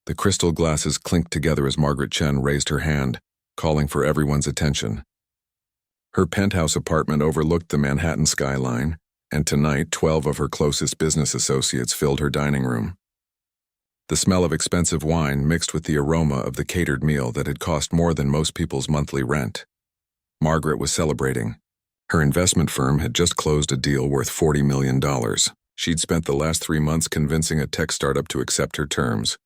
The crystal glasses clinked together as Margaret Chen raised her hand, calling for everyone's attention. Her penthouse apartment overlooked the Manhattan skyline, and tonight 12 of her closest business associates filled her dining room. The smell of expensive wine mixed with the aroma of the catered meal that had cost more than most people's monthly rent. Margaret was celebrating. Her investment firm had just closed a deal worth $40 million. She'd spent the last 3 months convincing a tech startup to accept her terms,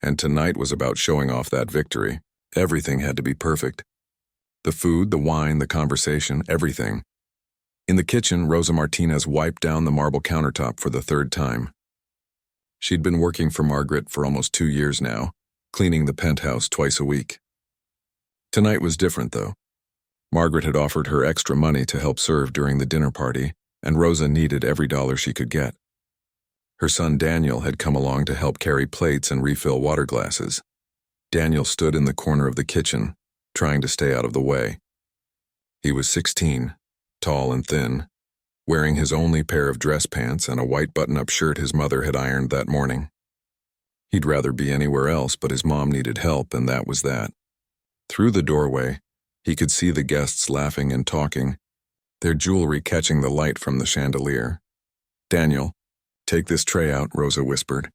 and tonight was about showing off that victory. Everything had to be perfect. The food, the wine, the conversation, everything. In the kitchen, Rosa Martinez wiped down the marble countertop for the 3rd time. She'd been working for Margaret for almost 2 years now, cleaning the penthouse twice a week. Tonight was different, though. Margaret had offered her extra money to help serve during the dinner party, and Rosa needed every dollar she could get. Her son Daniel had come along to help carry plates and refill water glasses. Daniel stood in the corner of the kitchen, trying to stay out of the way. He was 16, tall and thin, wearing his only pair of dress pants and a white button-up shirt his mother had ironed that morning. He'd rather be anywhere else, but his mom needed help, and that was that. Through the doorway, he could see the guests laughing and talking, their jewelry catching the light from the chandelier. "Daniel, take this tray out," Rosa whispered,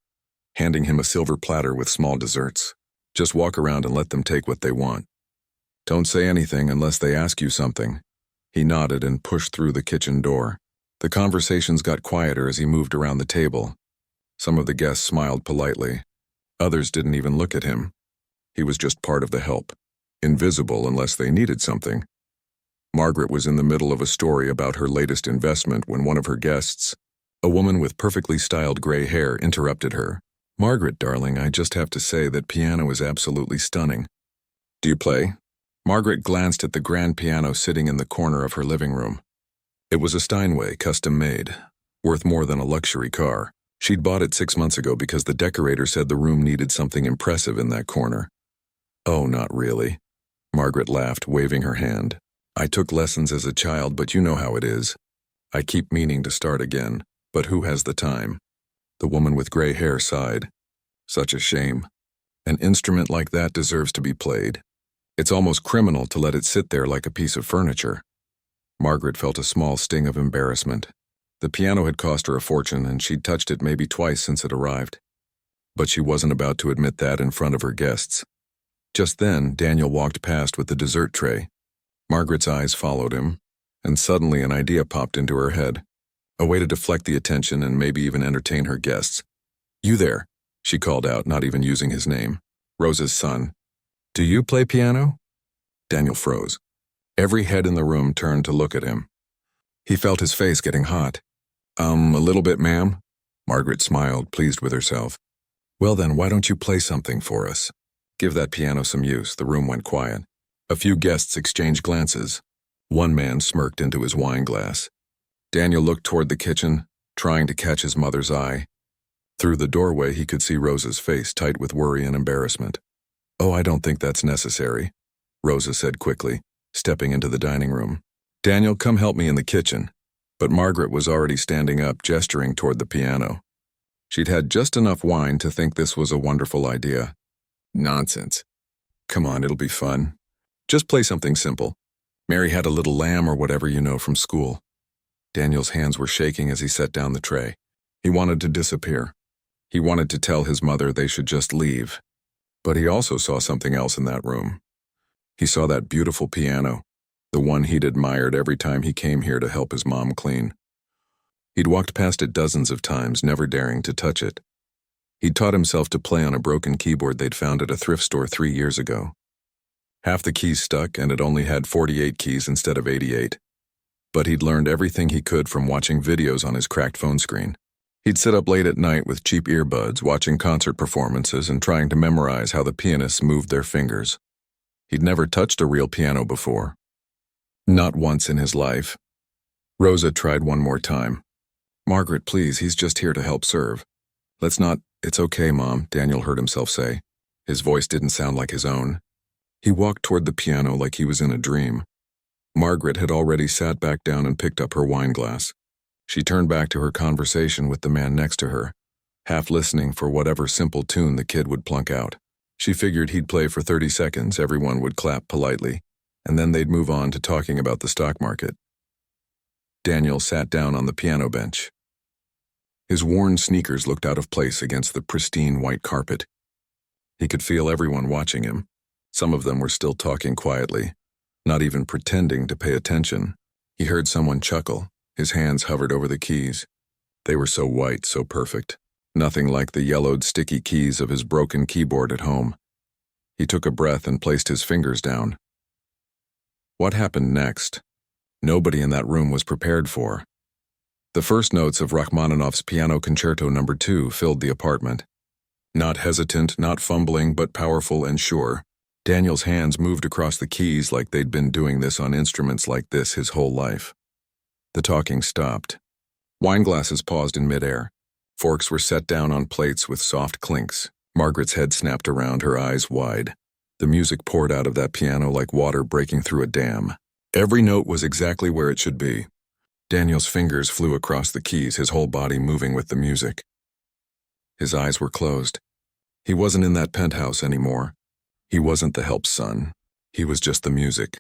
handing him a silver platter with small desserts. "Just walk around and let them take what they want. Don't say anything unless they ask you something." He nodded and pushed through the kitchen door. The conversations got quieter as he moved around the table. Some of the guests smiled politely. Others didn't even look at him. He was just part of the help, invisible unless they needed something. Margaret was in the middle of a story about her latest investment when one of her guests, a woman with perfectly styled gray hair, interrupted her. "Margaret, darling, I just have to say that piano is absolutely stunning." "Do you play?" Margaret glanced at the grand piano sitting in the corner of her living room. It was a Steinway, custom made, worth more than a luxury car. She'd bought it 6 months ago because the decorator said the room needed something impressive in that corner. "Oh, not really." Margaret laughed, waving her hand. "I took lessons as a child, but you know how it is. I keep meaning to start again, but who has the time?" The woman with gray hair sighed. "Such a shame. An instrument like that deserves to be played. It's almost criminal to let it sit there like a piece of furniture." Margaret felt a small sting of embarrassment. The piano had cost her a fortune, and she'd touched it maybe twice since it arrived. But she wasn't about to admit that in front of her guests. Just then, Daniel walked past with the dessert tray. Margaret's eyes followed him, and suddenly an idea popped into her head. A way to deflect the attention and maybe even entertain her guests. "You there," she called out, not even using his name. Rosa's son. "Do you play piano?" Daniel froze. Every head in the room turned to look at him. He felt his face getting hot. A little bit, ma'am." Margaret smiled, pleased with herself. "Well then, why don't you play something for us? Give that piano some use." The room went quiet. A few guests exchanged glances. One man smirked into his wine glass. Daniel looked toward the kitchen, trying to catch his mother's eye. Through the doorway, he could see Rosa's face tight with worry and embarrassment. "Oh, I don't think that's necessary," Rosa said quickly, stepping into the dining room. "Daniel, come help me in the kitchen." But Margaret was already standing up, gesturing toward the piano. She'd had just enough wine to think this was a wonderful idea. "Nonsense. Come on, it'll be fun. Just play something simple. Mary Had a Little Lamb or whatever you know from school." Daniel's hands were shaking as he set down the tray. He wanted to disappear. He wanted to tell his mother they should just leave. But he also saw something else in that room. He saw that beautiful piano, the one he'd admired every time he came here to help his mom clean. He'd walked past it dozens of times, never daring to touch it. He'd taught himself to play on a broken keyboard they'd found at a thrift store 3 years ago. Half the keys stuck, and it only had 48 keys instead of 88. But he'd learned everything he could from watching videos on his cracked phone screen. He'd sit up late at night with cheap earbuds, watching concert performances and trying to memorize how the pianists moved their fingers. He'd never touched a real piano before. Not once in his life. Rosa tried one more time. "Margaret, please, he's just here to help serve. Let's not—" "It's okay, Mom," Daniel heard himself say. His voice didn't sound like his own. He walked toward the piano like he was in a dream. Margaret had already sat back down and picked up her wine glass. She turned back to her conversation with the man next to her. half listening for whatever simple tune the kid would plunk out. She figured he'd play for 30 seconds, everyone would clap politely, and then they'd move on to talking about the stock market. Daniel sat down on the piano bench. His worn sneakers looked out of place against the pristine white carpet. He could feel everyone watching him. Some of them were still talking quietly, not even pretending to pay attention. He heard someone chuckle. His hands hovered over the keys. They were so white, so perfect. Nothing like the yellowed, sticky keys of his broken keyboard at home. He took a breath and placed his fingers down. What happened next? Nobody in that room was prepared for. The first notes of Rachmaninoff's Piano Concerto No. 2 filled the apartment. Not hesitant, not fumbling, but powerful and sure. Daniel's hands moved across the keys like they'd been doing this on instruments like this his whole life. The talking stopped. Wine glasses paused in midair. Forks were set down on plates with soft clinks. Margaret's head snapped around, her eyes wide. The music poured out of that piano like water breaking through a dam. Every note was exactly where it should be. Daniel's fingers flew across the keys, his whole body moving with the music. His eyes were closed. He wasn't in that penthouse anymore. He wasn't the help's son. He was just the music.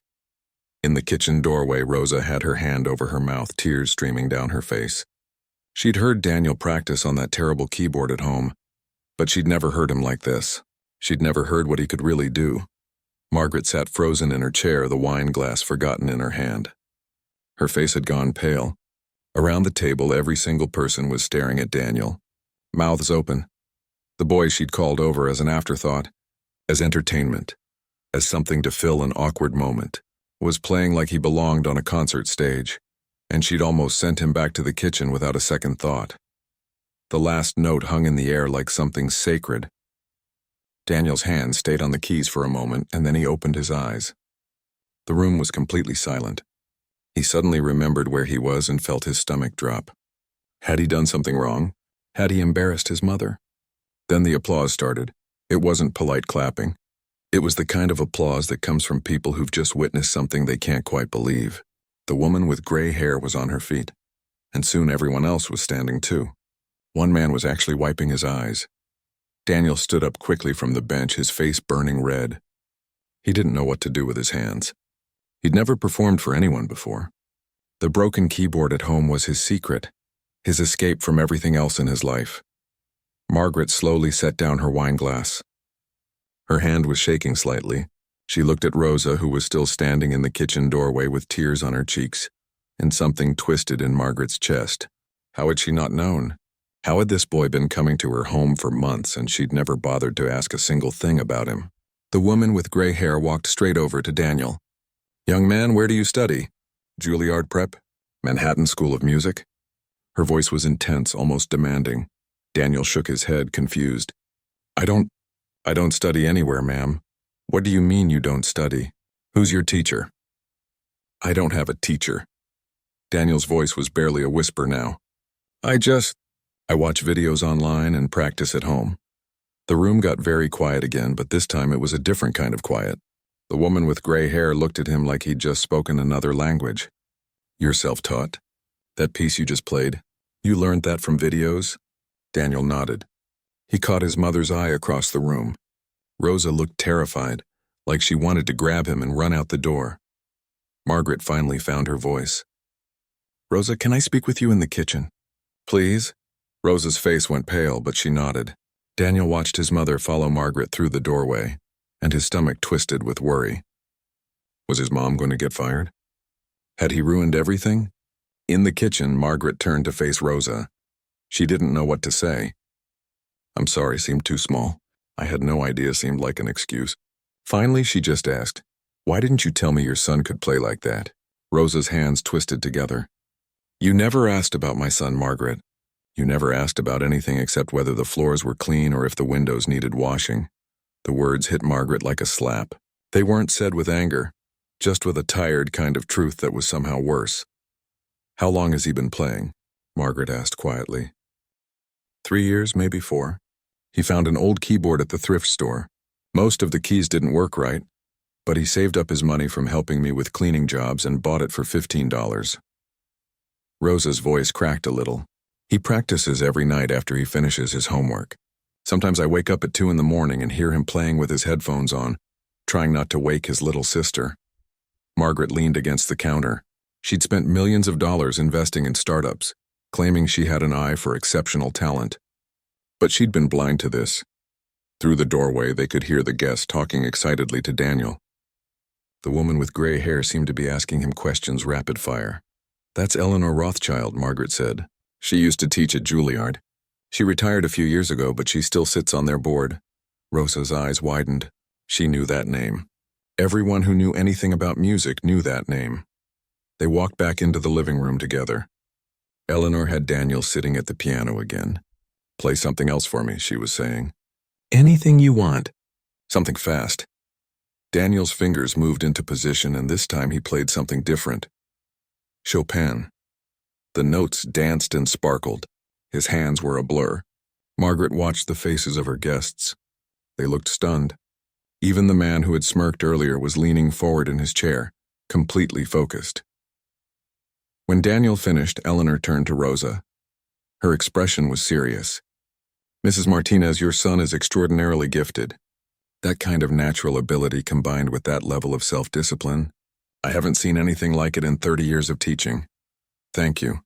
In the kitchen doorway, Rosa had her hand over her mouth, tears streaming down her face. She'd heard Daniel practice on that terrible keyboard at home, but she'd never heard him like this. She'd never heard what he could really do. Margaret sat frozen in her chair, the wine glass forgotten in her hand. Her face had gone pale. Around the table, every single person was staring at Daniel, mouths open. The boy she'd called over as an afterthought, as entertainment, as something to fill an awkward moment, was playing like he belonged on a concert stage, and she'd almost sent him back to the kitchen without a second thought. The last note hung in the air like something sacred. Daniel's hand stayed on the keys for a moment, and then he opened his eyes. The room was completely silent. He suddenly remembered where he was and felt his stomach drop. Had he done something wrong? Had he embarrassed his mother? Then the applause started. It wasn't polite clapping. It was the kind of applause that comes from people who've just witnessed something they can't quite believe. The woman with gray hair was on her feet, and soon everyone else was standing too. One man was actually wiping his eyes. Daniel stood up quickly from the bench, his face burning red. He didn't know what to do with his hands. He'd never performed for anyone before. The broken keyboard at home was his secret, his escape from everything else in his life. Margaret slowly set down her wine glass. Her hand was shaking slightly. She looked at Rosa, who was still standing in the kitchen doorway with tears on her cheeks, and something twisted in Margaret's chest. How had she not known? How had this boy been coming to her home for months and she'd never bothered to ask a single thing about him? The woman with gray hair walked straight over to Daniel. "Young man, where do you study? Juilliard Prep? Manhattan School of Music?" Her voice was intense, almost demanding. Daniel shook his head, confused. I don't study anywhere, ma'am." "What do you mean you don't study? Who's your teacher?" "I don't have a teacher." Daniel's voice was barely a whisper now. I watch videos online and practice at home." The room got very quiet again, but this time it was a different kind of quiet. The woman with gray hair looked at him like he'd just spoken another language. "You're self-taught? That piece you just played? You learned that from videos?" Daniel nodded. He caught his mother's eye across the room. Rosa looked terrified, like she wanted to grab him and run out the door. Margaret finally found her voice. "Rosa, can I speak with you in the kitchen?" "Please?" Rosa's face went pale, but she nodded. Daniel watched his mother follow Margaret through the doorway, and his stomach twisted with worry. Was his mom going to get fired? Had he ruined everything? In the kitchen, Margaret turned to face Rosa. She didn't know what to say. "I'm sorry," seemed too small. "I had no idea," seemed like an excuse. Finally, she just asked, "Why didn't you tell me your son could play like that?" Rosa's hands twisted together. "You never asked about my son, Margaret. You never asked about anything except whether the floors were clean or if the windows needed washing." The words hit Margaret like a slap. They weren't said with anger, just with a tired kind of truth that was somehow worse. "How long has he been playing?" Margaret asked quietly. 3 years, maybe 4. He found an old keyboard at the thrift store. Most of the keys didn't work right, but he saved up his money from helping me with cleaning jobs and bought it for $15. Rosa's voice cracked a little. He practices every night after he finishes his homework. Sometimes I wake up at 2 in the morning and hear him playing with his headphones on, trying not to wake his little sister. Margaret leaned against the counter. She'd spent millions of dollars investing in startups, claiming she had an eye for exceptional talent. But she'd been blind to this. Through the doorway, they could hear the guests talking excitedly to Daniel. The woman with gray hair seemed to be asking him questions rapid fire. "That's Eleanor Rothschild," Margaret said. "She used to teach at Juilliard. She retired a few years ago, but she still sits on their board." Rosa's eyes widened. She knew that name. Everyone who knew anything about music knew that name. They walked back into the living room together. Eleanor had Daniel sitting at the piano again. "Play something else for me," she was saying. "Anything you want." "Something fast." Daniel's fingers moved into position, and this time he played something different. Chopin. The notes danced and sparkled. His hands were a blur. Margaret watched the faces of her guests. They looked stunned. Even the man who had smirked earlier was leaning forward in his chair, completely focused. When Daniel finished, Eleanor turned to Rosa. Her expression was serious. "Mrs. Martinez, your son is extraordinarily gifted. That kind of natural ability combined with that level of self-discipline, I haven't seen anything like it in 30 years of teaching." "Thank you,"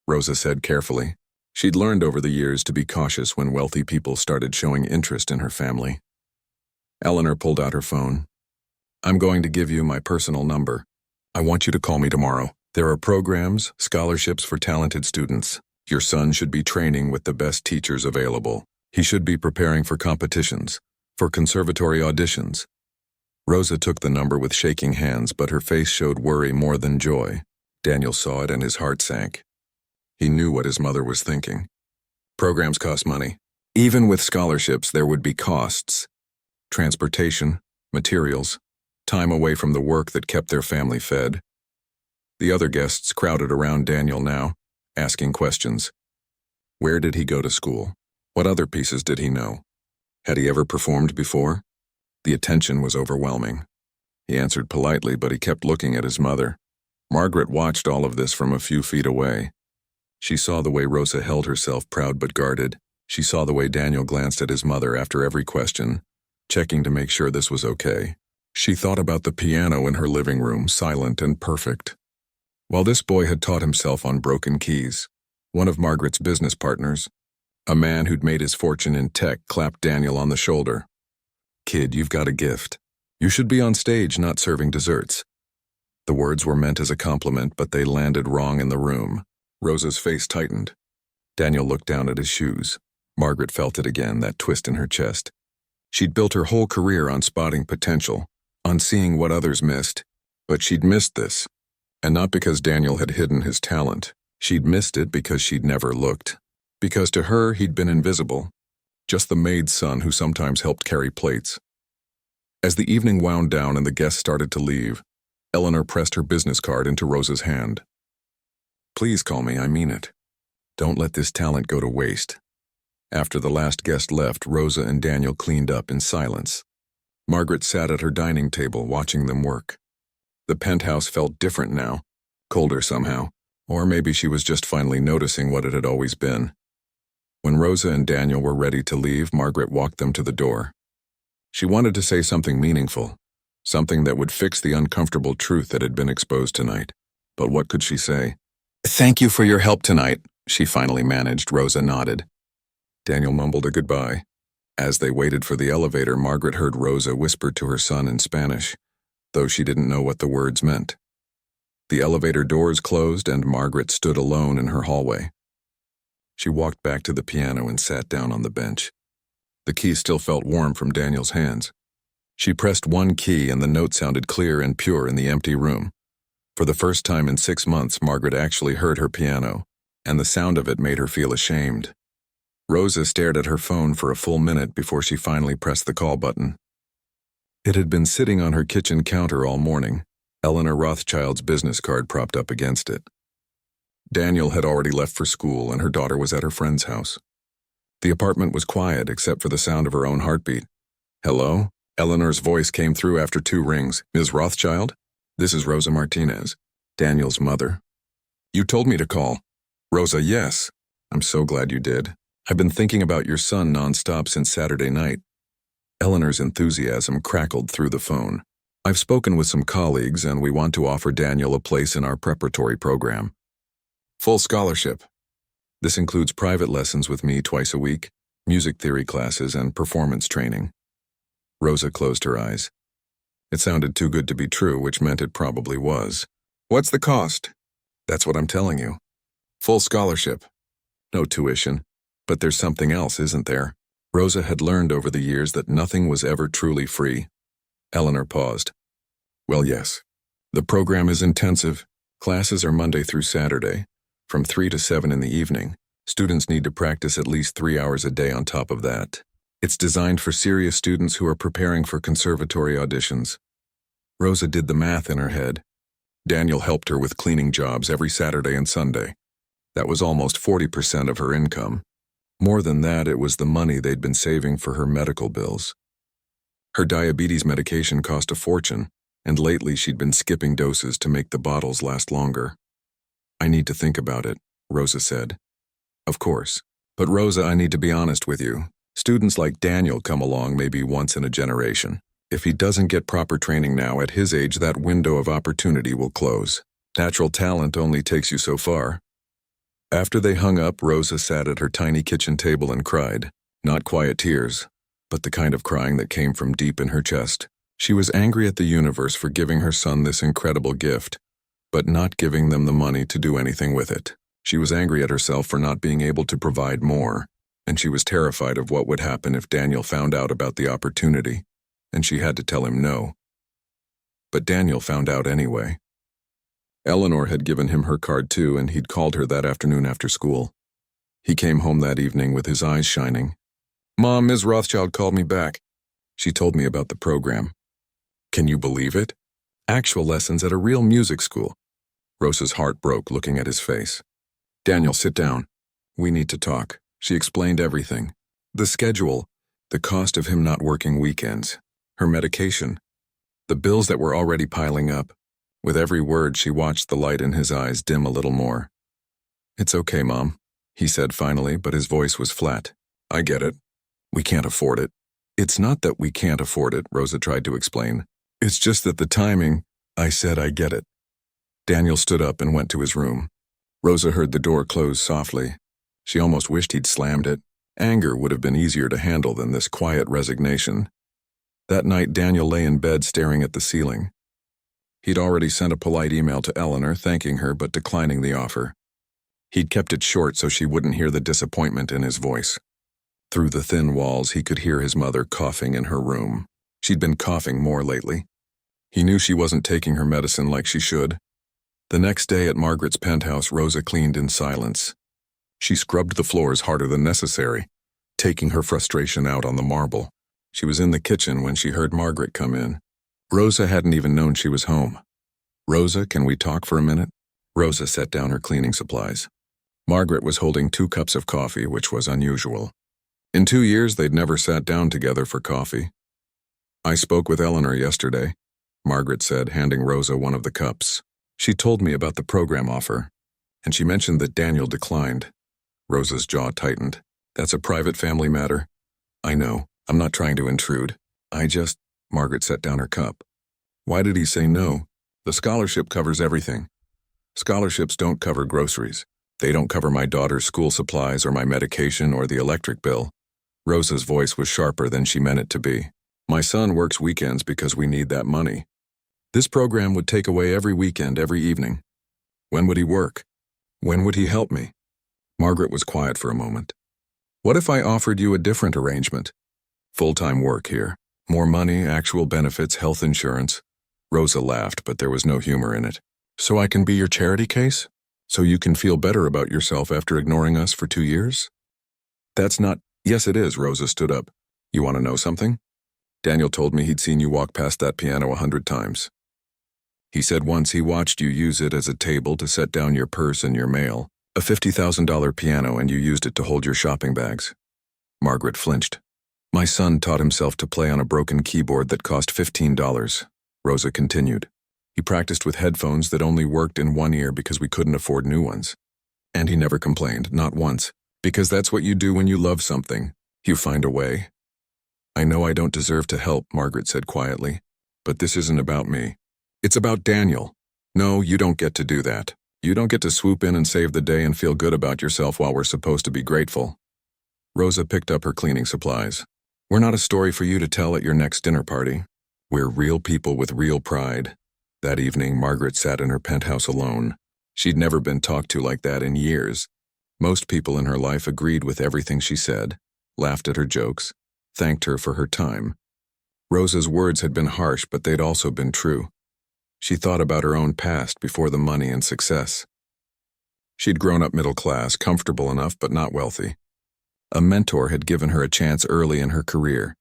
Rosa said carefully. She'd learned over the years to be cautious when wealthy people started showing interest in her family. Eleanor pulled out her phone. "I'm going to give you my personal number. I want you to call me tomorrow. There are programs, scholarships for talented students. Your son should be training with the best teachers available. He should be preparing for competitions, for conservatory auditions." Rosa took the number with shaking hands, but her face showed worry more than joy. Daniel saw it and his heart sank. He knew what his mother was thinking. Programs cost money. Even with scholarships, there would be costs. Transportation, materials, time away from the work that kept their family fed. The other guests crowded around Daniel now, asking questions. Where did he go to school? What other pieces did he know? Had he ever performed before? The attention was overwhelming. He answered politely, but he kept looking at his mother. Margaret watched all of this from a few feet away. She saw the way Rosa held herself proud but guarded. She saw the way Daniel glanced at his mother after every question, checking to make sure this was okay. She thought about the piano in her living room, silent and perfect. While this boy had taught himself on broken keys, one of Margaret's business partners, a man who'd made his fortune in tech, clapped Daniel on the shoulder. "Kid, you've got a gift. You should be on stage, not serving desserts." The words were meant as a compliment, but they landed wrong in the room. Rosa's face tightened. Daniel looked down at his shoes. Margaret felt it again, that twist in her chest. She'd built her whole career on spotting potential, on seeing what others missed. But she'd missed this. And not because Daniel had hidden his talent. She'd missed it because she'd never looked. Because to her, he'd been invisible. Just the maid's son who sometimes helped carry plates. As the evening wound down and the guests started to leave, Eleanor pressed her business card into Rosa's hand. "Please call me, I mean it. Don't let this talent go to waste." After the last guest left, Rosa and Daniel cleaned up in silence. Margaret sat at her dining table watching them work. The penthouse felt different now, colder somehow, or maybe she was just finally noticing what it had always been. When Rosa and Daniel were ready to leave, Margaret walked them to the door. She wanted to say something meaningful, something that would fix the uncomfortable truth that had been exposed tonight. But what could she say? "Thank you for your help tonight," she finally managed. Rosa nodded. Daniel mumbled a goodbye. As they waited for the elevator, Margaret heard Rosa whisper to her son in Spanish, though she didn't know what the words meant. The elevator doors closed and Margaret stood alone in her hallway. She walked back to the piano and sat down on the bench. The key still felt warm from Daniel's hands. She pressed one key and the note sounded clear and pure in the empty room. For the first time in 6 months, Margaret actually heard her piano, and the sound of it made her feel ashamed. Rosa stared at her phone for a full minute before she finally pressed the call button. It had been sitting on her kitchen counter all morning, Eleanor Rothschild's business card propped up against it. Daniel had already left for school and her daughter was at her friend's house. The apartment was quiet except for the sound of her own heartbeat. "Hello?" Eleanor's voice came through after 2 rings. "Ms. Rothschild? This is Rosa Martinez, Daniel's mother." "You told me to call." "Rosa, yes. I'm so glad you did. I've been thinking about your son nonstop since Saturday night. Eleanor's enthusiasm crackled through the phone. I've spoken with some colleagues and we want to offer Daniel a place in our preparatory program. Full scholarship. This includes private lessons with me twice a week, music theory classes, and performance training. Rosa closed her eyes. It sounded too good to be true, which meant it probably was. What's the cost? That's what I'm telling you. Full scholarship. No tuition. But there's something else, isn't there? Rosa had learned over the years that nothing was ever truly free. Eleanor paused. Well, yes. The program is intensive. Classes are Monday through Saturday, from 3 to 7 in the evening. Students need to practice at least 3 hours a day on top of that. It's designed for serious students who are preparing for conservatory auditions. Rosa did the math in her head. Daniel helped her with cleaning jobs every Saturday and Sunday. That was almost 40% of her income. More than that, it was the money they'd been saving for her medical bills. Her diabetes medication cost a fortune, and lately she'd been skipping doses to make the bottles last longer. I need to think about it, Rosa said. Of course. But Rosa, I need to be honest with you. Students like Daniel come along maybe once in a generation. If he doesn't get proper training now, at his age, that window of opportunity will close. Natural talent only takes you so far. After they hung up, Rosa sat at her tiny kitchen table and cried. Not quiet tears, but the kind of crying that came from deep in her chest. She was angry at the universe for giving her son this incredible gift, but not giving them the money to do anything with it. She was angry at herself for not being able to provide more, and she was terrified of what would happen if Daniel found out about the opportunity, and she had to tell him no. But Daniel found out anyway. Eleanor had given him her card too, and he'd called her that afternoon after school. He came home that evening with his eyes shining. Mom, Ms. Rothschild called me back. She told me about the program. Can you believe it? Actual lessons at a real music school. Rosa's heart broke looking at his face. Daniel, sit down. We need to talk. She explained everything. The schedule, the cost of him not working weekends, her medication, the bills that were already piling up. With every word, she watched the light in his eyes dim a little more. It's okay, Mom, he said finally, but his voice was flat. I get it. We can't afford it. It's not that we can't afford it, Rosa tried to explain. It's just that the timing. I said I get it. Daniel stood up and went to his room. Rosa heard the door close softly. She almost wished he'd slammed it. Anger would have been easier to handle than this quiet resignation. That night, Daniel lay in bed staring at the ceiling. He'd already sent a polite email to Eleanor thanking her but declining the offer. He'd kept it short so she wouldn't hear the disappointment in his voice. Through the thin walls, he could hear his mother coughing in her room. She'd been coughing more lately. He knew she wasn't taking her medicine like she should. The next day at Margaret's penthouse, Rosa cleaned in silence. She scrubbed the floors harder than necessary, taking her frustration out on the marble. She was in the kitchen when she heard Margaret come in. Rosa hadn't even known she was home. Rosa, can we talk for a minute? Rosa set down her cleaning supplies. Margaret was holding 2 cups of coffee, which was unusual. In 2 years, they'd never sat down together for coffee. I spoke with Eleanor yesterday, Margaret said, handing Rosa one of the cups. She told me about the program offer, and she mentioned that Daniel declined. Rosa's jaw tightened. That's a private family matter. I know. I'm not trying to intrude. Margaret set down her cup. Why did he say no? The scholarship covers everything. Scholarships don't cover groceries. They don't cover my daughter's school supplies or my medication or the electric bill. Rosa's voice was sharper than she meant it to be. My son works weekends because we need that money. This program would take away every weekend, every evening. When would he work? When would he help me? Margaret was quiet for a moment. What if I offered you a different arrangement? Full-time work here. More money, actual benefits, health insurance. Rosa laughed, but there was no humor in it. So I can be your charity case? So you can feel better about yourself after ignoring us for 2 years? That's not— Yes, it is, Rosa stood up. You want to know something? Daniel told me he'd seen you walk past that piano 100 times. He said once he watched you use it as a table to set down your purse and your mail. A $50,000 piano, and you used it to hold your shopping bags. Margaret flinched. My son taught himself to play on a broken keyboard that cost $15, Rosa continued. He practiced with headphones that only worked in one ear because we couldn't afford new ones. And he never complained, not once. Because that's what you do when you love something. You find a way. I know I don't deserve to help, Margaret said quietly. But this isn't about me. It's about Daniel. No, you don't get to do that. You don't get to swoop in and save the day and feel good about yourself while we're supposed to be grateful. Rosa picked up her cleaning supplies. We're not a story for you to tell at your next dinner party. We're real people with real pride. That evening, Margaret sat in her penthouse alone. She'd never been talked to like that in years. Most people in her life agreed with everything she said, laughed at her jokes, thanked her for her time. Rosa's words had been harsh, but they'd also been true. She thought about her own past before the money and success. She'd grown up middle class, comfortable enough but not wealthy. A mentor had given her a chance early in her career,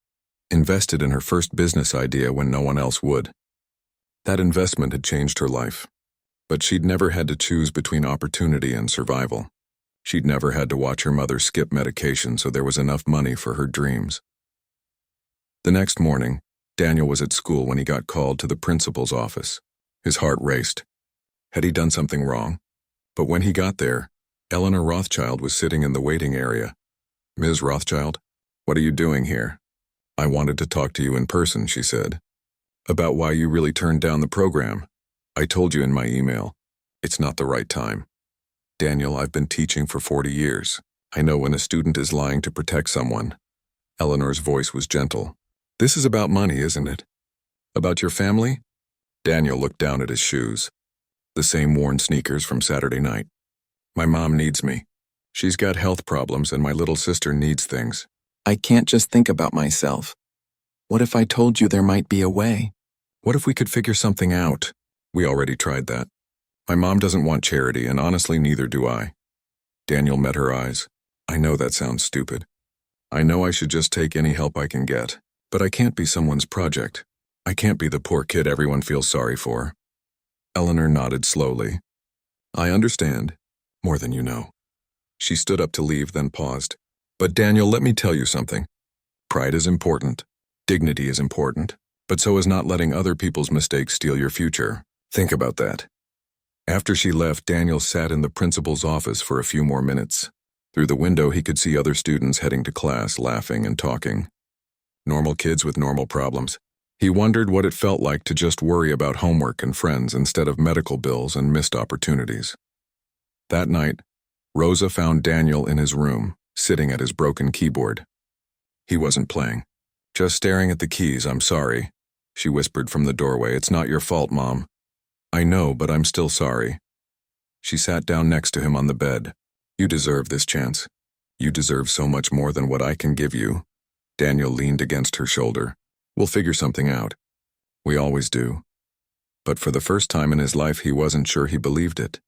invested in her first business idea when no one else would. That investment had changed her life, but she'd never had to choose between opportunity and survival. She'd never had to watch her mother skip medication so there was enough money for her dreams. The next morning, Daniel was at school when he got called to the principal's office. His heart raced. Had he done something wrong? But when he got there, Eleanor Rothschild was sitting in the waiting area. Ms. Rothschild, what are you doing here? I wanted to talk to you in person, she said. About why you really turned down the program. I told you in my email. It's not the right time. Daniel, I've been teaching for 40 years. I know when a student is lying to protect someone. Eleanor's voice was gentle. This is about money, isn't it? About your family? Daniel looked down at his shoes. The same worn sneakers from Saturday night. My mom needs me. She's got health problems and my little sister needs things. I can't just think about myself. What if I told you there might be a way? What if we could figure something out? We already tried that. My mom doesn't want charity, and honestly, neither do I. Daniel met her eyes. I know that sounds stupid. I know I should just take any help I can get, but I can't be someone's project. I can't be the poor kid everyone feels sorry for. Eleanor nodded slowly. I understand, more than you know. She stood up to leave, then paused. But Daniel, let me tell you something. Pride is important. Dignity is important. But so is not letting other people's mistakes steal your future. Think about that. After she left, Daniel sat in the principal's office for a few more minutes. Through the window, he could see other students heading to class, laughing and talking. Normal kids with normal problems. He wondered what it felt like to just worry about homework and friends instead of medical bills and missed opportunities. That night, Rosa found Daniel in his room, sitting at his broken keyboard. He wasn't playing. Just staring at the keys. I'm sorry, she whispered from the doorway. It's not your fault, Mom. I know, but I'm still sorry. She sat down next to him on the bed. You deserve this chance. You deserve so much more than what I can give you. Daniel leaned against her shoulder. We'll figure something out. We always do. But for the first time in his life, he wasn't sure he believed it.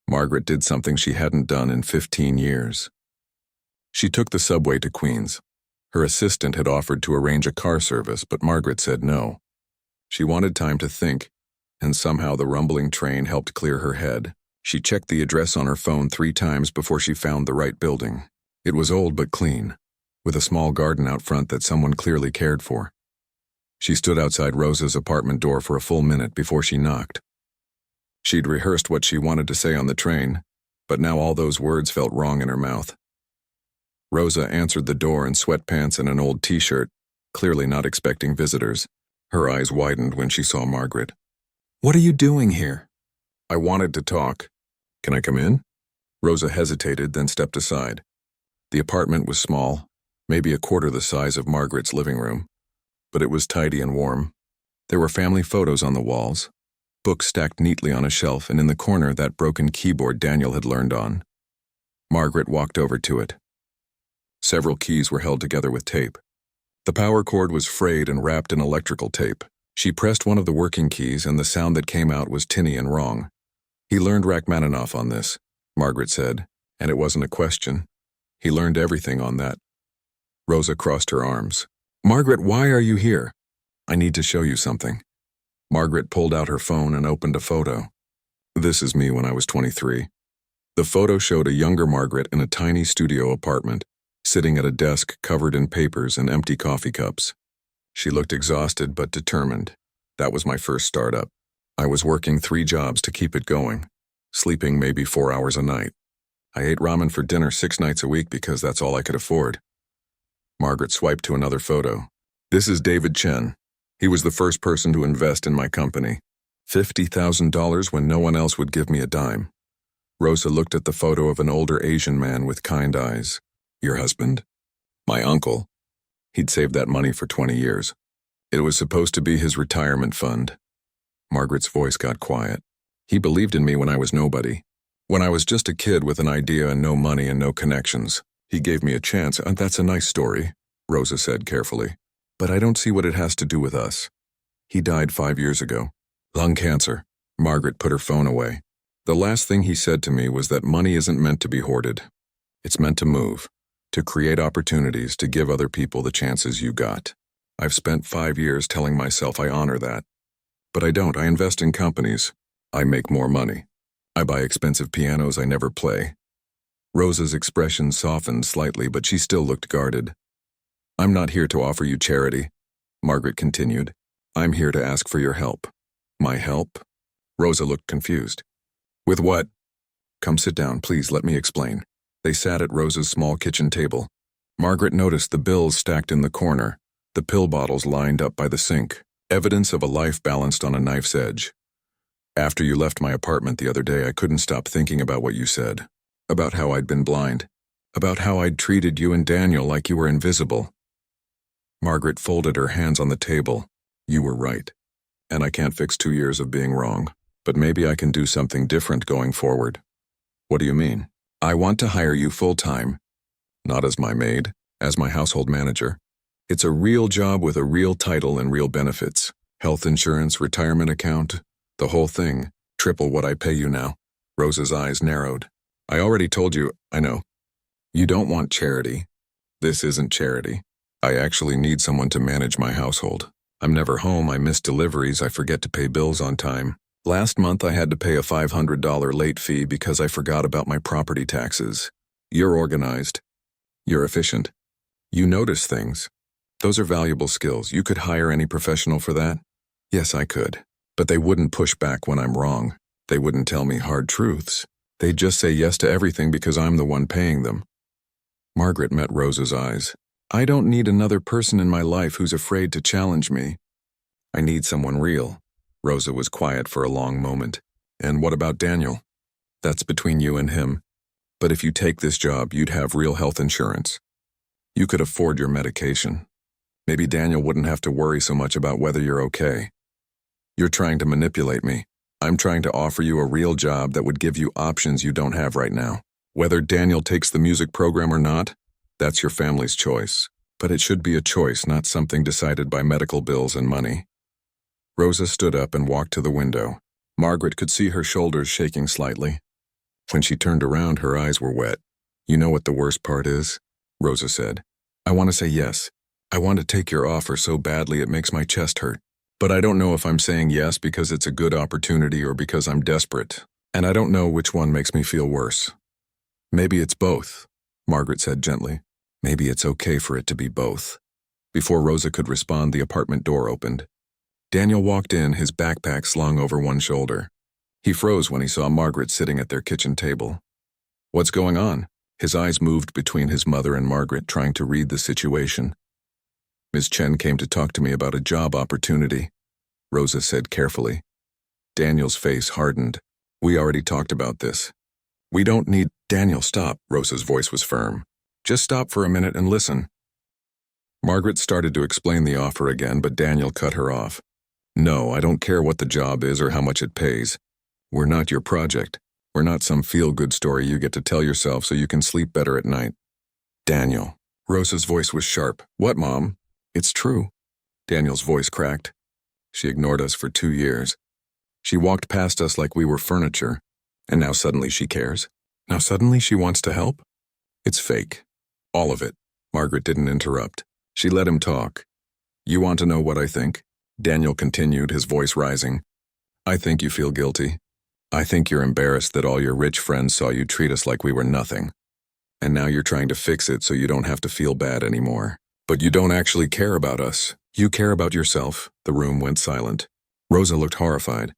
Margaret did something she hadn't done in 15 years. She took the subway to Queens. Her assistant had offered to arrange a car service, but Margaret said no. She wanted time to think, and somehow the rumbling train helped clear her head. She checked the address on her phone 3 times before she found the right building. It was old but clean, with a small garden out front that someone clearly cared for. She stood outside Rosa's apartment door for a full minute before she knocked. She'd rehearsed what she wanted to say on the train, but now all those words felt wrong in her mouth. Rosa answered the door in sweatpants and an old t-shirt, clearly not expecting visitors. Her eyes widened when she saw Margaret. What are you doing here? I wanted to talk. Can I come in? Rosa hesitated, then stepped aside. The apartment was small, maybe a quarter the size of Margaret's living room, but it was tidy and warm. There were family photos on the walls, books stacked neatly on a shelf, and in the corner that broken keyboard Daniel had learned on. Margaret walked over to it. Several keys were held together with tape. The power cord was frayed and wrapped in electrical tape. She pressed one of the working keys, and the sound that came out was tinny and wrong. He learned Rachmaninoff on this, Margaret said, and it wasn't a question. He learned everything on that. Rosa crossed her arms. Margaret, why are you here? I need to show you something. Margaret pulled out her phone and opened a photo. This is me when I was 23. The photo showed a younger Margaret in a tiny studio apartment, sitting at a desk covered in papers and empty coffee cups. She looked exhausted but determined. That was my first startup. I was working 3 jobs to keep it going, sleeping maybe 4 hours a night. I ate ramen for dinner 6 nights a week because that's all I could afford. Margaret swiped to another photo. This is David Chen. He was the first person to invest in my company. $50,000 when no one else would give me a dime. Rosa looked at the photo of an older Asian man with kind eyes. Your husband? My uncle. He'd saved that money for 20 years. It was supposed to be his retirement fund. Margaret's voice got quiet. He believed in me when I was nobody. When I was just a kid with an idea and no money and no connections. He gave me a chance, and that's a nice story, Rosa said carefully. But I don't see what it has to do with us. He died 5 years ago. Lung cancer. Margaret put her phone away. The last thing he said to me was that money isn't meant to be hoarded. It's meant to move, to create opportunities, to give other people the chances you got. I've spent 5 years telling myself I honor that. But I don't. I invest in companies. I make more money. I buy expensive pianos I never play. Rosa's expression softened slightly, but she still looked guarded. I'm not here to offer you charity, Margaret continued. I'm here to ask for your help. My help? Rosa looked confused. With what? Come sit down, please, let me explain. They sat at Rosa's small kitchen table. Margaret noticed the bills stacked in the corner, the pill bottles lined up by the sink, evidence of a life balanced on a knife's edge. After you left my apartment the other day, I couldn't stop thinking about what you said, about how I'd been blind, about how I'd treated you and Daniel like you were invisible. Margaret folded her hands on the table. You were right, and I can't fix 2 years of being wrong, but maybe I can do something different going forward. What do you mean? I want to hire you full-time, not as my maid, as my household manager. It's a real job with a real title and real benefits. Health insurance, retirement account, the whole thing, triple what I pay you now. Rosa's eyes narrowed. I already told you, I know. You don't want charity. This isn't charity. I actually need someone to manage my household. I'm never home, I miss deliveries, I forget to pay bills on time. Last month I had to pay a $500 late fee because I forgot about my property taxes. You're organized. You're efficient. You notice things. Those are valuable skills. You could hire any professional for that? Yes, I could. But they wouldn't push back when I'm wrong. They wouldn't tell me hard truths. They'd just say yes to everything because I'm the one paying them. Margaret met Rosa's eyes. I don't need another person in my life who's afraid to challenge me. I need someone real. Rosa was quiet for a long moment. And what about Daniel? That's between you and him. But if you take this job, you'd have real health insurance. You could afford your medication. Maybe Daniel wouldn't have to worry so much about whether you're okay. You're trying to manipulate me. I'm trying to offer you a real job that would give you options you don't have right now. Whether Daniel takes the music program or not, that's your family's choice. But it should be a choice, not something decided by medical bills and money. Rosa stood up and walked to the window. Margaret could see her shoulders shaking slightly. When she turned around, her eyes were wet. You know what the worst part is? Rosa said. I want to say yes. I want to take your offer so badly it makes my chest hurt. But I don't know if I'm saying yes because it's a good opportunity or because I'm desperate. And I don't know which one makes me feel worse. Maybe it's both, Margaret said gently. Maybe it's okay for it to be both. Before Rosa could respond, the apartment door opened. Daniel walked in, his backpack slung over one shoulder. He froze when he saw Margaret sitting at their kitchen table. What's going on? His eyes moved between his mother and Margaret, trying to read the situation. Ms. Chen came to talk to me about a job opportunity, Rosa said carefully. Daniel's face hardened. We already talked about this. We don't need— Daniel, stop, Rosa's voice was firm. Just stop for a minute and listen. Margaret started to explain the offer again, but Daniel cut her off. No, I don't care what the job is or how much it pays. We're not your project. We're not some feel-good story you get to tell yourself so you can sleep better at night. Daniel. Rosa's voice was sharp. What, Mom? It's true. Daniel's voice cracked. She ignored us for 2 years. She walked past us like we were furniture. And now suddenly she cares. Now suddenly she wants to help? It's fake. All of it. Margaret didn't interrupt. She let him talk. You want to know what I think? Daniel continued, his voice rising. I think you feel guilty. I think you're embarrassed that all your rich friends saw you treat us like we were nothing. And now you're trying to fix it so you don't have to feel bad anymore. But you don't actually care about us. You care about yourself. The room went silent. Rosa looked horrified.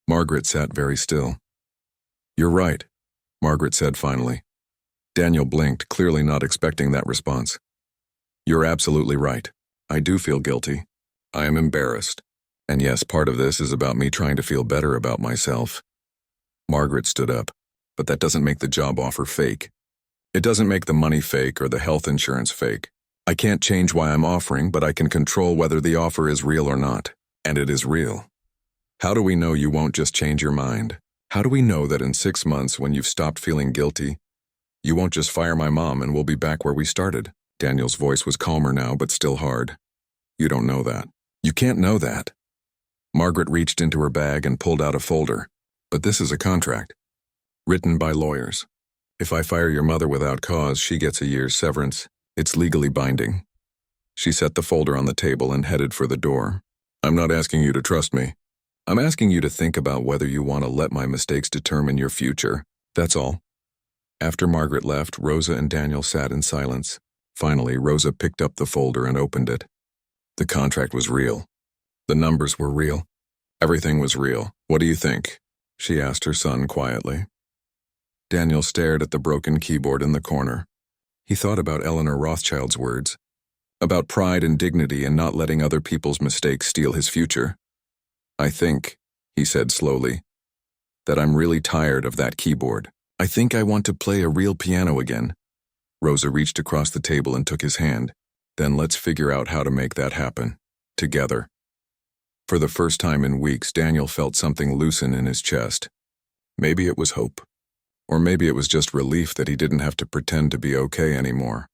Margaret sat very still. You're right, Margaret said finally. Daniel blinked, clearly not expecting that response. You're absolutely right. I do feel guilty. I am embarrassed. And yes, part of this is about me trying to feel better about myself. Margaret stood up. But that doesn't make the job offer fake. It doesn't make the money fake or the health insurance fake. I can't change why I'm offering, but I can control whether the offer is real or not. And it is real. How do we know you won't just change your mind? How do we know that in 6 months, when you've stopped feeling guilty, you won't just fire my mom and we'll be back where we started? Daniel's voice was calmer now, but still hard. You don't know that. You can't know that. Margaret reached into her bag and pulled out a folder. But this is a contract. Written by lawyers. If I fire your mother without cause, she gets a year's severance. It's legally binding. She set the folder on the table and headed for the door. I'm not asking you to trust me. I'm asking you to think about whether you want to let my mistakes determine your future. That's all. After Margaret left, Rosa and Daniel sat in silence. Finally, Rosa picked up the folder and opened it. The contract was real. The numbers were real. Everything was real. What do you think? She asked her son quietly. Daniel stared at the broken keyboard in the corner. He thought about Eleanor Rothschild's words, about pride and dignity and not letting other people's mistakes steal his future. I think, he said slowly, that I'm really tired of that keyboard. I think I want to play a real piano again. Rosa reached across the table and took his hand. Then let's figure out how to make that happen. Together. For the first time in weeks, Daniel felt something loosen in his chest. Maybe it was hope. Or maybe it was just relief that he didn't have to pretend to be okay anymore.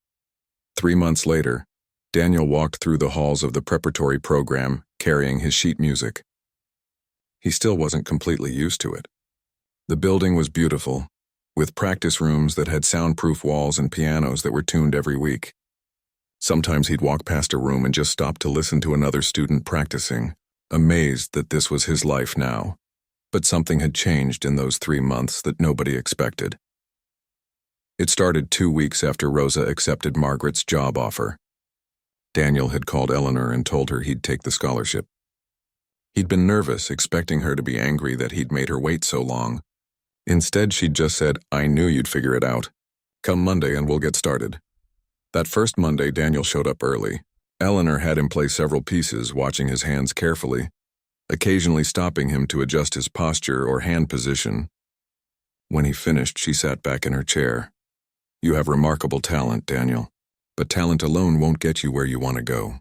3 months later, Daniel walked through the halls of the preparatory program, carrying his sheet music. He still wasn't completely used to it. The building was beautiful, with practice rooms that had soundproof walls and pianos that were tuned every week. Sometimes he'd walk past a room and just stop to listen to another student practicing, amazed that this was his life now. But something had changed in those 3 months that nobody expected. It started 2 weeks after Rosa accepted Margaret's job offer. Daniel had called Eleanor and told her he'd take the scholarship. He'd been nervous, expecting her to be angry that he'd made her wait so long. Instead, she'd just said, I knew you'd figure it out. Come Monday and we'll get started. That first Monday, Daniel showed up early. Eleanor had him play several pieces, watching his hands carefully, occasionally stopping him to adjust his posture or hand position. When he finished, she sat back in her chair. You have remarkable talent, Daniel, but talent alone won't get you where you want to go.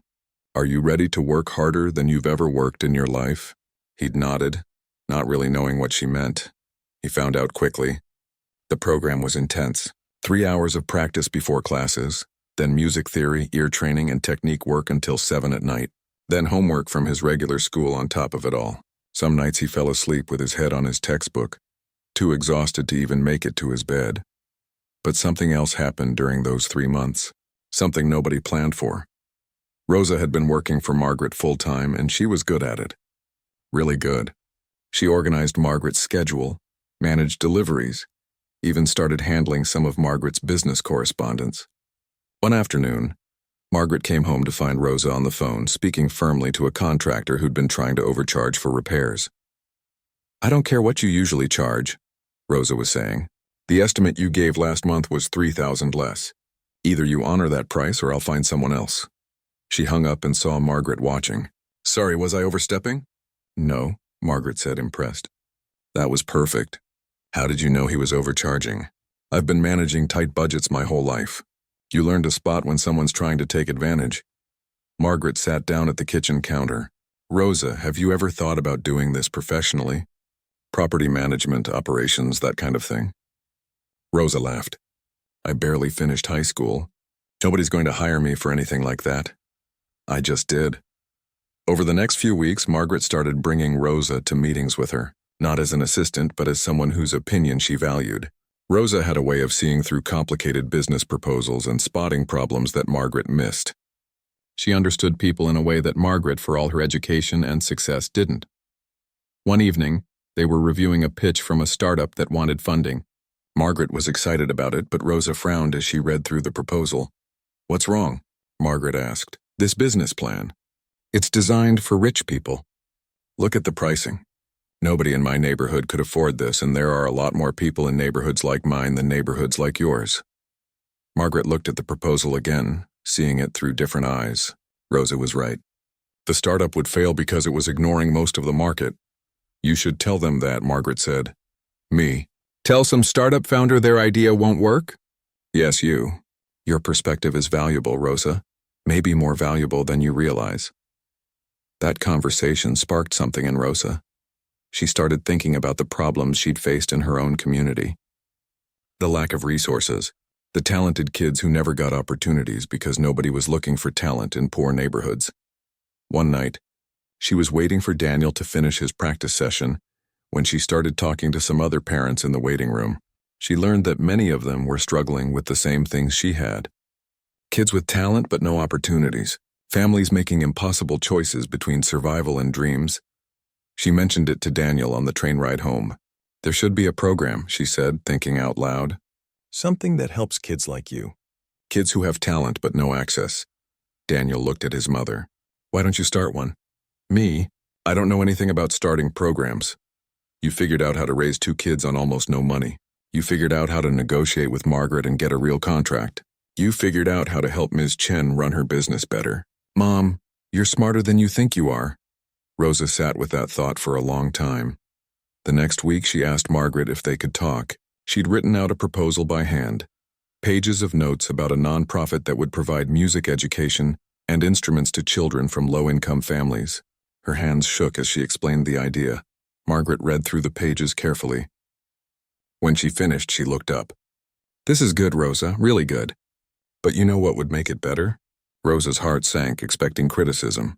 Are you ready to work harder than you've ever worked in your life? He'd nodded, not really knowing what she meant. He found out quickly. The program was intense. 3 hours of practice before classes, then music theory, ear training, and technique work until 7 at night. Then homework from his regular school on top of it all. Some nights he fell asleep with his head on his textbook, too exhausted to even make it to his bed. But something else happened during those 3 months, something nobody planned for. Rosa had been working for Margaret full-time, and she was good at it. Really good. She organized Margaret's schedule, managed deliveries, even started handling some of Margaret's business correspondence. One afternoon, Margaret came home to find Rosa on the phone, speaking firmly to a contractor who'd been trying to overcharge for repairs. I don't care what you usually charge, Rosa was saying. The estimate you gave last month was $3,000 less. Either you honor that price or I'll find someone else. She hung up and saw Margaret watching. Sorry, was I overstepping? No, Margaret said, impressed. That was perfect. How did you know he was overcharging? I've been managing tight budgets my whole life. You learn to spot when someone's trying to take advantage. Margaret sat down at the kitchen counter. Rosa, have you ever thought about doing this professionally? Property management, operations, that kind of thing. Rosa laughed. I barely finished high school. Nobody's going to hire me for anything like that. I just did. Over the next few weeks, Margaret started bringing Rosa to meetings with her, not as an assistant, but as someone whose opinion she valued. Rosa had a way of seeing through complicated business proposals and spotting problems that Margaret missed. She understood people in a way that Margaret, for all her education and success, didn't. One evening, they were reviewing a pitch from a startup that wanted funding. Margaret was excited about it, but Rosa frowned as she read through the proposal. What's wrong? Margaret asked. This business plan. It's designed for rich people. Look at the pricing. Nobody in my neighborhood could afford this, and there are a lot more people in neighborhoods like mine than neighborhoods like yours. Margaret looked at the proposal again, seeing it through different eyes. Rosa was right. The startup would fail because it was ignoring most of the market. You should tell them that, Margaret said. Me. Tell some startup founder their idea won't work? Yes, you. Your perspective is valuable, Rosa. Maybe more valuable than you realize. That conversation sparked something in Rosa. She started thinking about the problems she'd faced in her own community. The lack of resources, the talented kids who never got opportunities because nobody was looking for talent in poor neighborhoods. One night, she was waiting for Daniel to finish his practice session when she started talking to some other parents in the waiting room. She learned that many of them were struggling with the same things she had. Kids with talent but no opportunities. Families making impossible choices between survival and dreams. She mentioned it to Daniel on the train ride home. There should be a program, she said, thinking out loud. Something that helps kids like you. Kids who have talent but no access. Daniel looked at his mother. Why don't you start one? Me? I don't know anything about starting programs. You figured out how to raise 2 kids on almost no money. You figured out how to negotiate with Margaret and get a real contract. You figured out how to help Ms. Chen run her business better. Mom, you're smarter than you think you are. Rosa sat with that thought for a long time. The next week she asked Margaret if they could talk. She'd written out a proposal by hand. Pages of notes about a nonprofit that would provide music education and instruments to children from low-income families. Her hands shook as she explained the idea. Margaret read through the pages carefully. When she finished, she looked up. This is good, Rosa, really good. But you know what would make it better? Rosa's heart sank, expecting criticism.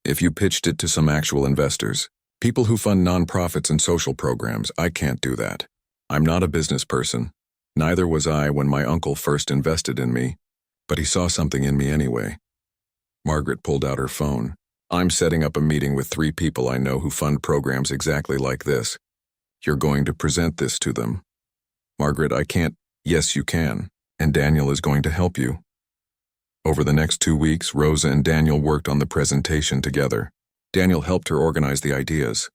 If you pitched it to some actual investors, people who fund nonprofits and social programs, I can't do that. I'm not a business person. Neither was I when my uncle first invested in me, but he saw something in me anyway. Margaret pulled out her phone. I'm setting up a meeting with 3 people I know who fund programs exactly like this. You're going to present this to them. Margaret, I can't. Yes, you can. And Daniel is going to help you. Over the next 2 weeks, Rosa and Daniel worked on the presentation together. Daniel helped her organize the ideas.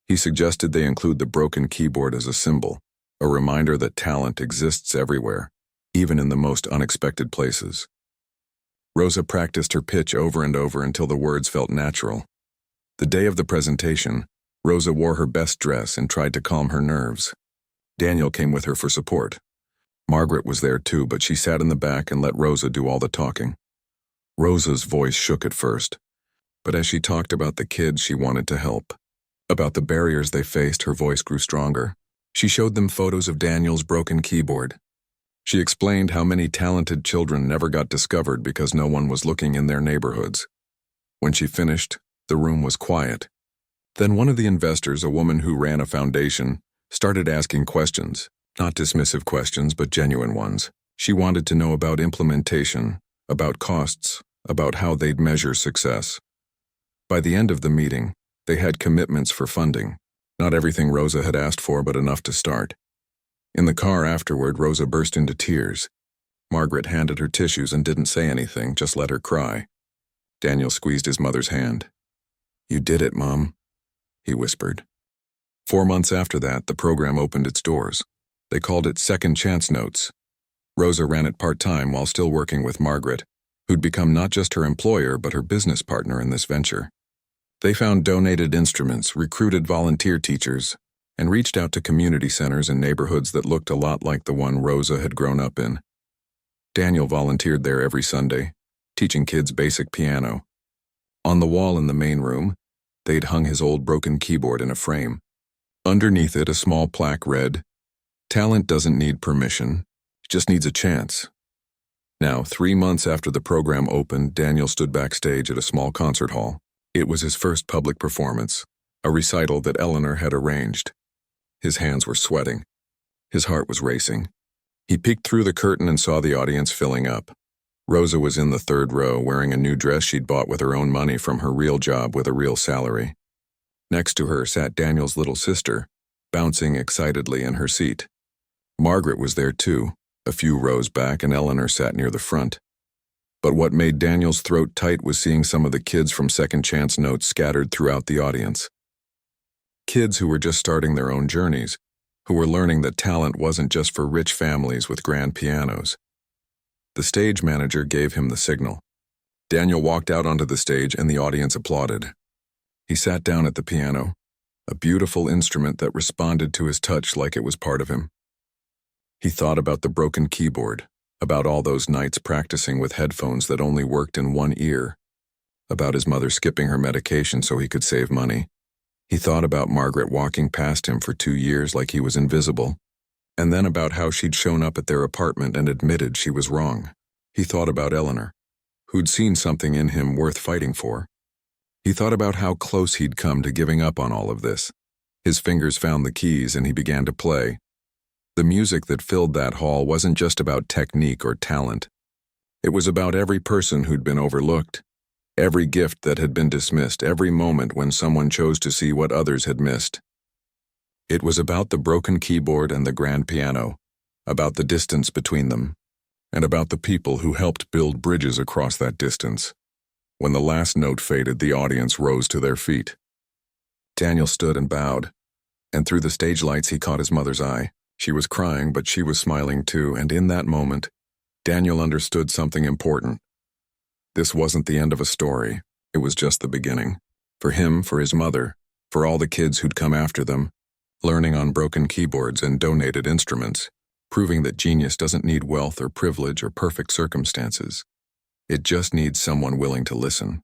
He suggested they include the broken keyboard as a symbol, a reminder that talent exists everywhere, even in the most unexpected places. Rosa practiced her pitch over and over until the words felt natural. The day of the presentation, Rosa wore her best dress and tried to calm her nerves. Daniel came with her for support. Margaret was there too, but she sat in the back and let Rosa do all the talking. Rosa's voice shook at first, but as she talked about the kids she wanted to help, about the barriers they faced, her voice grew stronger. She showed them photos of Daniel's broken keyboard. She explained how many talented children never got discovered because no one was looking in their neighborhoods. When she finished, the room was quiet. Then one of the investors, a woman who ran a foundation, started asking questions. Not dismissive questions, but genuine ones. She wanted to know about implementation, about costs, about how they'd measure success. By the end of the meeting, they had commitments for funding. Not everything Rosa had asked for, but enough to start. In the car afterward, Rosa burst into tears. Margaret handed her tissues and didn't say anything, just let her cry. Daniel squeezed his mother's hand. You did it, Mom, he whispered. 4 months after that, the program opened its doors. They called it Second Chance Notes. Rosa ran it part-time while still working with Margaret, who'd become not just her employer but her business partner in this venture. They found donated instruments, recruited volunteer teachers, and reached out to community centers in neighborhoods that looked a lot like the one Rosa had grown up in. Daniel volunteered there every Sunday, teaching kids basic piano. On the wall in the main room, they'd hung his old broken keyboard in a frame. Underneath it, a small plaque read, "Talent doesn't need permission, it just needs a chance." Now, 3 months after the program opened, Daniel stood backstage at a small concert hall. It was his first public performance, a recital that Eleanor had arranged. His hands were sweating. His heart was racing. He peeked through the curtain and saw the audience filling up. Rosa was in the 3rd row, wearing a new dress she'd bought with her own money from her real job with a real salary. Next to her sat Daniel's little sister, bouncing excitedly in her seat. Margaret was there too, a few rows back, and Eleanor sat near the front. But what made Daniel's throat tight was seeing some of the kids from Second Chance Notes scattered throughout the audience. Kids who were just starting their own journeys, who were learning that talent wasn't just for rich families with grand pianos. The stage manager gave him the signal. Daniel walked out onto the stage and the audience applauded. He sat down at the piano, a beautiful instrument that responded to his touch like it was part of him. He thought about the broken keyboard, about all those nights practicing with headphones that only worked in one ear, about his mother skipping her medication so he could save money. He thought about Margaret walking past him for 2 years like he was invisible, and then about how she'd shown up at their apartment and admitted she was wrong. He thought about Eleanor, who'd seen something in him worth fighting for. He thought about how close he'd come to giving up on all of this. His fingers found the keys and he began to play. The music that filled that hall wasn't just about technique or talent. It was about every person who'd been overlooked, every gift that had been dismissed, every moment when someone chose to see what others had missed. It was about the broken keyboard and the grand piano, about the distance between them, and about the people who helped build bridges across that distance. When the last note faded, the audience rose to their feet. Daniel stood and bowed, and through the stage lights he caught his mother's eye. She was crying, but she was smiling too, and in that moment, Daniel understood something important. This wasn't the end of a story. It was just the beginning. For him, for his mother, for all the kids who'd come after them, learning on broken keyboards and donated instruments, proving that genius doesn't need wealth or privilege or perfect circumstances. It just needs someone willing to listen.